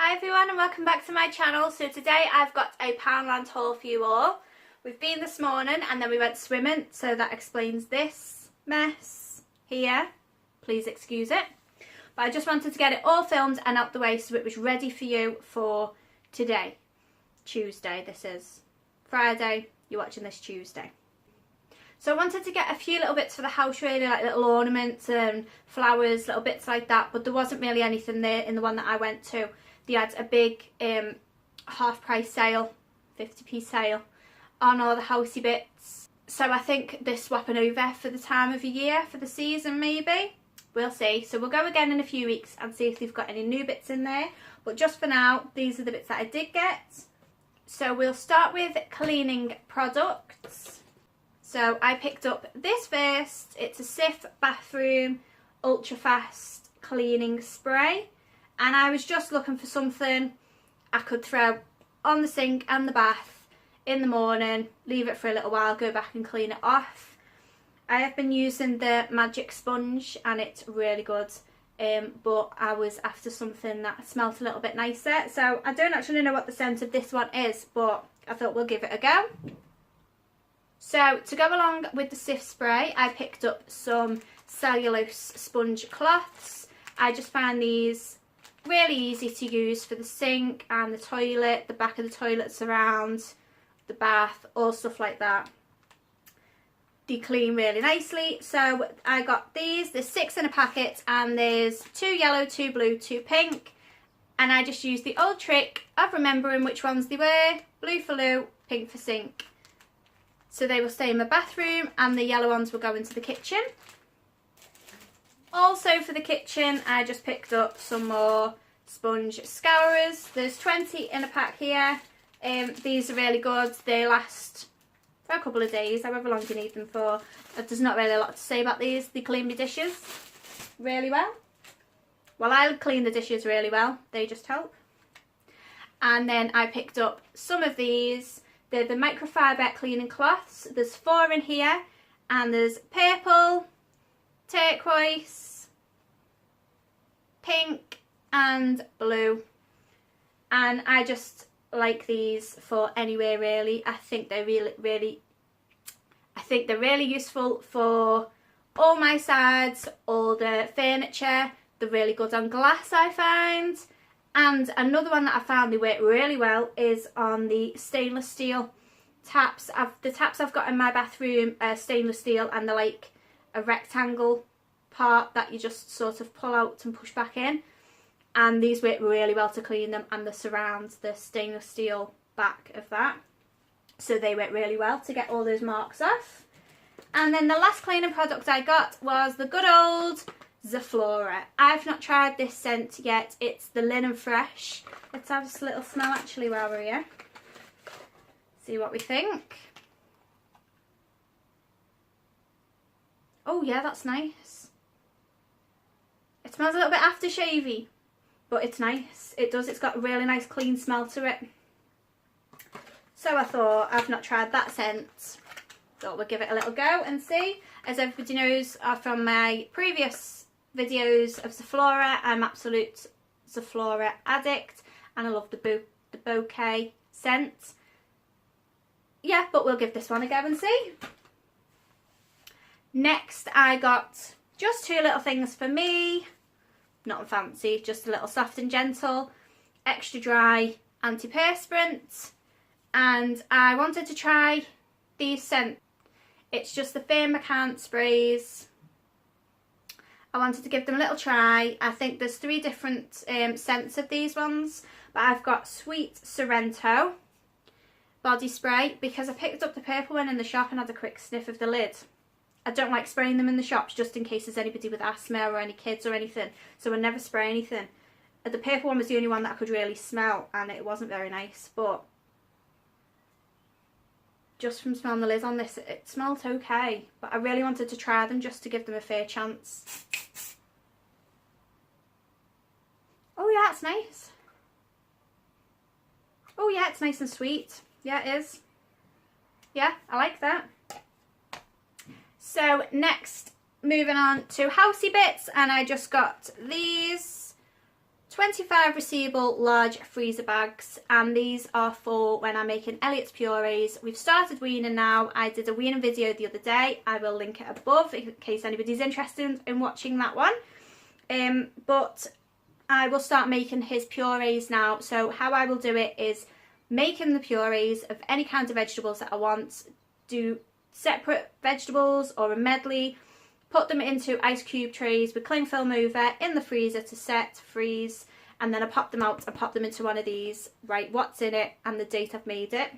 Hi everyone and welcome back to my channel. So today I've got a Poundland haul for you all. We've been this morning and then we went swimming, so that explains this mess here. Please excuse it. But I just wanted to get it all filmed and out the way so it was ready for you for today. Tuesday this is. Friday, you're watching this Tuesday. So I wanted to get a few little bits for the house really, like little ornaments and flowers, little bits like that, but there wasn't really anything there in the one that I went to. They had a big half price sale, 50p sale on all the housey bits. So I think they're swapping over for the time of the year, for the season maybe. We'll see. So we'll go again in a few weeks and see if they've got any new bits in there. But just for now, these are the bits that I did get. So we'll start with cleaning products. So I picked up this first. It's a Cif Bathroom Ultra Fast Cleaning Spray. And I was just looking for something I could throw on the sink and the bath in the morning, leave it for a little while, go back and clean it off. I have been using the Magic Sponge and it's really good, but I was after something that smelt a little bit nicer. So I don't actually know what the scent of this one is, but I thought we'll give it a go. So to go along with the Cif spray, I picked up some cellulose sponge cloths. I just found these really easy to use for the sink and the toilet, the back of the toilets around the bath, all stuff like that. They clean really nicely. So I got these. There's 6 in a packet and there's 2 yellow, 2 blue, 2 pink. And I just used the old trick of remembering which ones they were. Blue for loo, pink for sink. So they will stay in the bathroom and the yellow ones will go into the kitchen. Also for the kitchen, I just picked up some more sponge scourers. There's 20 in a pack here. These are really good. They last for a couple of days, however long you need them for. There's not really a lot to say about these. They clean my dishes really well. Well, I clean the dishes really well. They just help. And then I picked up some of these. They're the microfiber cleaning cloths. There's 4 in here. And there's purple, turquoise, pink and blue, and I just like these for anywhere really. I think they're really useful for all my sides, all the furniture. They're really good on glass, I find. And another one that I found they work really well is on the stainless steel taps. The taps I've got in my bathroom are stainless steel and they're like a rectangle part that you just sort of pull out and push back in, and these work really well to clean them, and the surrounds, the stainless steel back of that, so they work really well to get all those marks off. And then the last cleaning product I got was the good old Zaflora. I've not tried this scent yet. It's the Linen Fresh. Let's have a little smell actually while we're here, see what we think. Oh yeah, that's nice. It smells a little bit aftershavey, but it's nice. It does, it's got a really nice clean smell to it. So I thought, I've not tried that scent, thought we'll give it a little go and see. As everybody knows from my previous videos of Zaflora, I'm absolute Zaflora addict and I love the bouquet scent. Yeah, but we'll give this one a go and see. Next I got just 2 little things for me, not fancy, just a little soft and gentle, extra dry antiperspirant, and I wanted to try these scents. It's just the McCants sprays. I wanted to give them a little try. I think there's 3 different scents of these ones, but I've got Sweet Sorrento body spray because I picked up the purple one in the shop and had a quick sniff of the lid. I don't like spraying them in the shops just in case there's anybody with asthma or any kids or anything, so I never spray anything. The purple one was the only one that I could really smell and it wasn't very nice, but just from smelling the lid on this it smelled okay, but I really wanted to try them just to give them a fair chance. Oh yeah, it's nice. Oh yeah, it's nice and sweet. Yeah, it is. Yeah, I like that. So next, moving on to housey bits, and I just got these 25 resealable large freezer bags, and these are for when I'm making Elliot's purees. We've started weaning now. I did a weaning video the other day. I will link it above in case anybody's interested in watching that one. But I will start making his purees now. So how I will do it is making the purees of any kind of vegetables that I want, do separate vegetables or a medley, put them into ice cube trays with cling film over in the freezer to set, freeze, and then I pop them out and pop them into one of these, write what's in it and the date I've made it.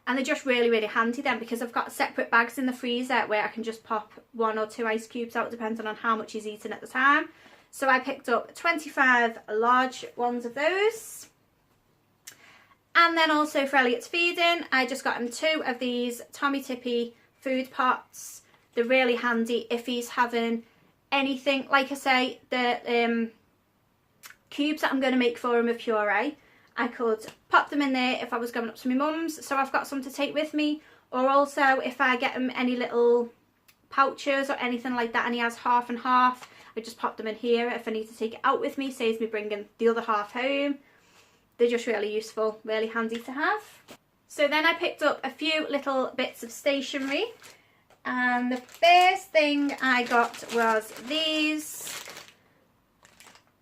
And they're just really, really handy then, because I've got separate bags in the freezer where I can just pop 1 or 2 ice cubes out depending on how much he's eating at the time. So I picked up 25 large ones of those. And then also for Elliot's feeding, I just got him 2 of these Tommy Tippy food pots. They're really handy if he's having anything, like I say, the cubes that I'm going to make for him of puree. I could pop them in there if I was going up to my mum's, so I've got some to take with me. Or also if I get him any little pouches or anything like that and he has half and half, I just pop them in here if I need to take it out with me, saves me bringing the other half home. They're just really useful, really handy to have. So then I picked up a few little bits of stationery. And the first thing I got was these.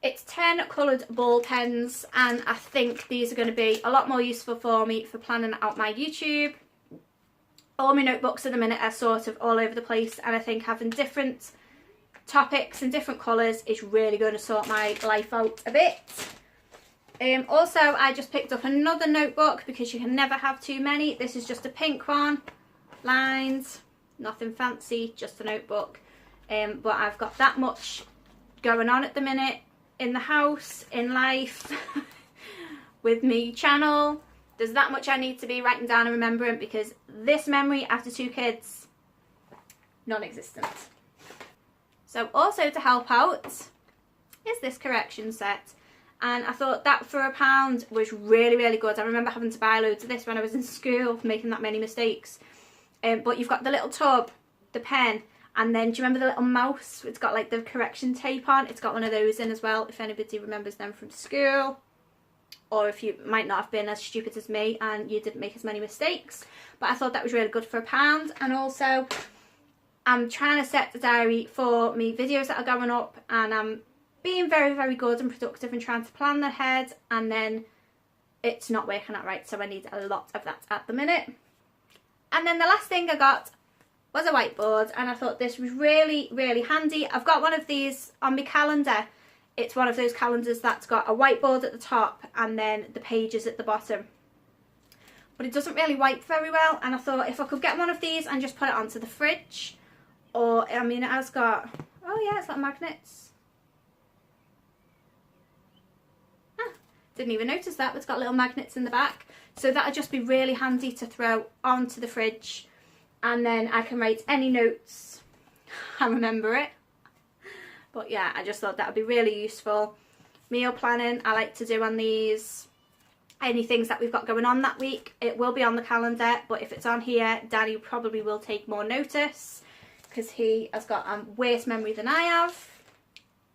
It's 10 coloured ball pens, and I think these are going to be a lot more useful for me for planning out my YouTube. All my notebooks at the minute are sort of all over the place, and I think having different topics and different colours is really going to sort my life out a bit. Also, I just picked up another notebook because you can never have too many. This is just a pink one, lines. Nothing fancy, just a notebook. But I've got that much going on at the minute in the house, in life, with me channel. There's that much I need to be writing down and remembering, because this memory after 2 kids, non-existent. So also to help out is this correction set. And I thought that for £1 was really, really good. I remember having to buy loads of this when I was in school, making that many mistakes. But you've got the little tub, the pen, and then do you remember the little mouse? It's got like the correction tape on. It's got one of those in as well, if anybody remembers them from school. Or if you might not have been as stupid as me and you didn't make as many mistakes. But I thought that was really good for £1. And also, I'm trying to set the diary for me videos that are going up, and I'm being very, very good and productive and trying to plan ahead, and then it's not working out right, so I need a lot of that at the minute. And then the last thing I got was a whiteboard, and I thought this was really, really handy. I've got one of these on my calendar. It's one of those calendars that's got a whiteboard at the top and then the pages at the bottom. But it doesn't really wipe very well, and I thought if I could get one of these and just put it onto the fridge, or, I mean, it has got, oh yeah, it's got magnets. Didn't even notice that, but it's got little magnets in the back. So that would just be really handy to throw onto the fridge, and then I can write any notes I remember it. But yeah, I just thought that would be really useful. Meal planning, I like to do on these. Any things that we've got going on that week, it will be on the calendar, but if it's on here, Danny probably will take more notice because he has got worse memory than I have.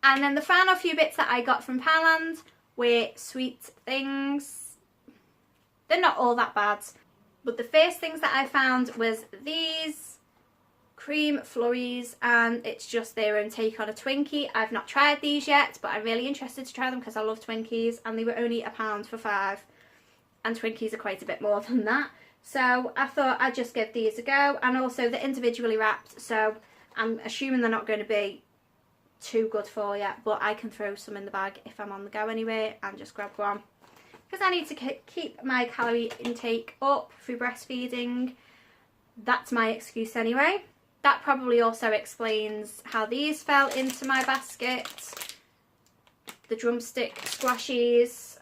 And then the final few bits that I got from Poundland were sweet things. They're not all that bad, but the first things that I found was these cream flurries, and it's just their own take on a Twinkie. I've not tried these yet, but I'm really interested to try them because I love Twinkies, and they were only £1 for 5, and Twinkies are quite a bit more than that. So I thought I'd just give these a go, and also they're individually wrapped, so I'm assuming they're not going to be too good for you, but I can throw some in the bag if I'm on the go anyway and just grab one. Because I need to keep my calorie intake up through breastfeeding. That's my excuse anyway. That probably also explains how these fell into my basket. The drumstick squashies.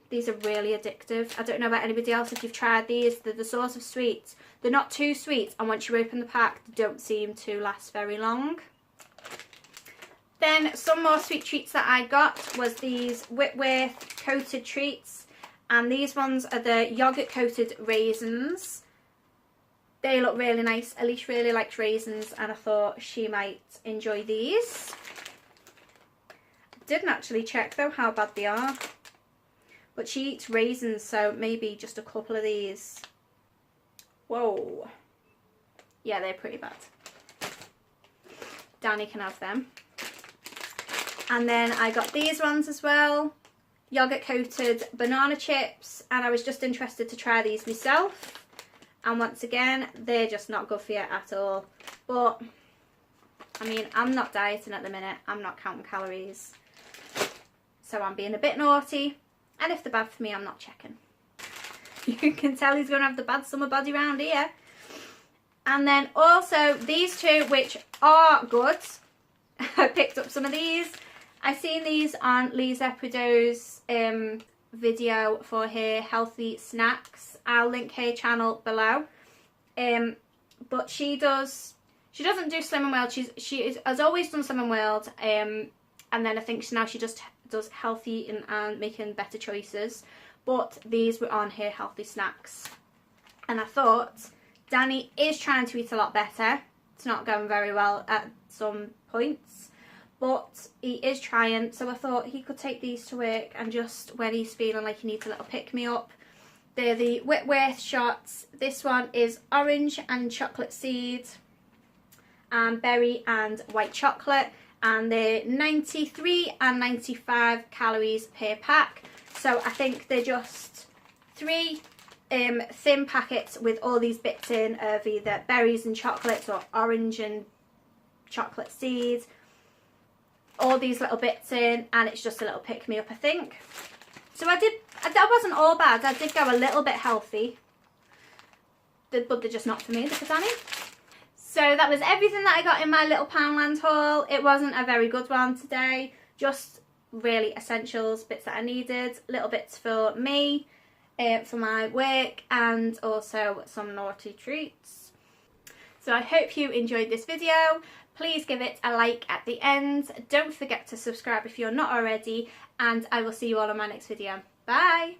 These are really addictive. I don't know about anybody else if you've tried these. They're the sort of sweets. They're not too sweet, and once you open the pack, they don't seem to last very long. Then some more sweet treats that I got was these Whitworth coated treats. And these ones are the yogurt coated raisins. They look really nice. Alicia really likes raisins, and I thought she might enjoy these. didn't actually check though how bad they are. But she eats raisins, so maybe just a couple of these. Whoa. Yeah, they're pretty bad. Danny can have them. And then I got these ones as well. Yogurt coated banana chips. And I was just interested to try these myself. And once again, they're just not good for you at all. But, I mean, I'm not dieting at the minute. I'm not counting calories. So I'm being a bit naughty. And if they're bad for me, I'm not checking. You can tell he's going to have the bad summer body round here. And then also these two, which are good. I picked up some of these. I've seen these on Liza Prideaux's video for her healthy snacks. I'll link her channel below. But she doesn't do Slim and World. She has always done Slim and World. And then I think now she just does healthy and making better choices. But these were on her healthy snacks. And I thought, Danny is trying to eat a lot better. It's not going very well at some points. But he is trying. So I thought he could take these to work and just when he's feeling like he needs a little pick-me-up. They're the Whitworth shots. This one is orange and chocolate seed. And berry and white chocolate. And they're 93 and 95 calories per pack. So I think they're just 3 thin packets with all these bits in of either berries and chocolates or orange and chocolate seeds. All these little bits in, and it's just a little pick-me-up, I think. So that wasn't all bad. I did go a little bit healthy. But they're just not for me, the Danny. So that was everything that I got in my little Poundland haul. It wasn't a very good one today. Just really essentials, bits that I needed. Little bits for me, for my work, and also some naughty treats. So I hope you enjoyed this video. Please give it a like at the end. Don't forget to subscribe if you're not already. And I will see you all in my next video. Bye!